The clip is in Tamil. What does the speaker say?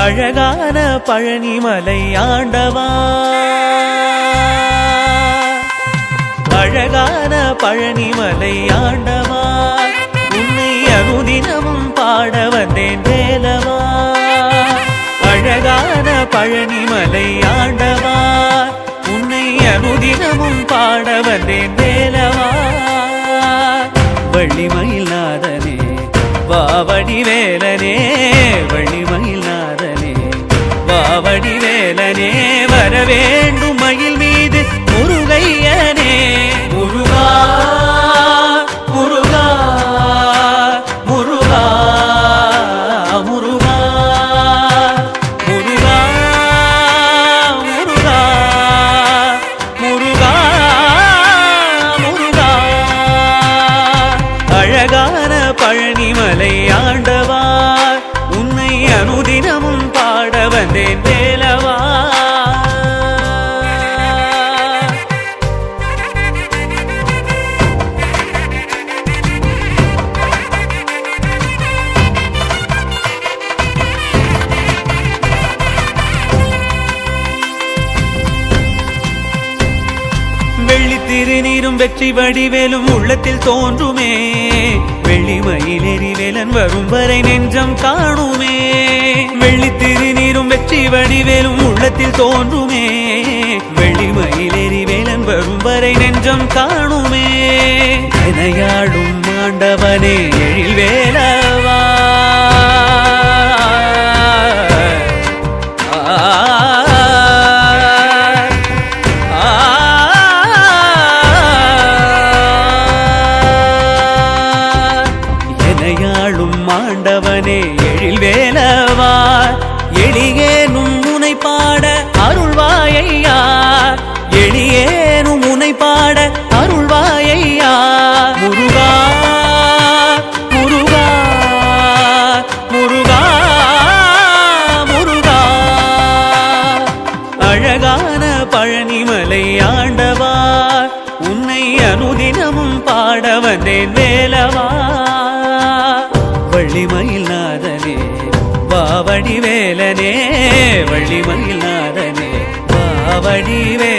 அழகான பழனிமலை ஆண்டவா, அழகான பழனிமலை ஆண்டவா, உன்னை அனுதினமும் பாட வந்தேன் வேலவா. அழகான பழனிமலை ஆண்டவா, உன்னை அனுதினமும் பாட வந்தேன் வேலவா. வள்ளிமயில் நாதனே வாவடி வேலனே, வள்ளிமயில் நாதனே வாவடி வேலனே, வரவேண்டும் மயில் மீது முருகையனே. முருகா முருகா முருகா முருகா முருகா முருகா முருகா முருகா. அழகான பழனிமலை ஆண்டவா, உன்னை அனுதினமும் பாட வந்தேன் வேலவா. வெள்ளி திருநீரும் வெற்றி வடிவேலும் உள்ளத்தில் தோன்றுமே, வெள்ளிமயிலேறி வேலன் வரும் வரை நெஞ்சம் காணுமே. வெள்ளி திருநீரும் வெற்றி வடிவேலும் உள்ளத்தில் தோன்றுமே, வெள்ளிமயிலேறி வேலன் வரும் வரை நெஞ்சம் காணுமே. எனையாடும் ஆண்டவனே எழில் வேலவா, ஆண்டவனே எழில் வேலவா, எளியேனும் முனை பாட அருள்வாயையா, எளியேனும் முனை பாட அருள்வாயையா. முருகா முருகா முருகா முருகா. அழகான பழனிமலை ஆண்டவா, உன்னை அனுதினமும் பாட வந்தேன் வேலவா. வள்ளிமயில் நாதனே வாவடி வேலனே, வள்ளிமயில் நாதனே வாவடி வே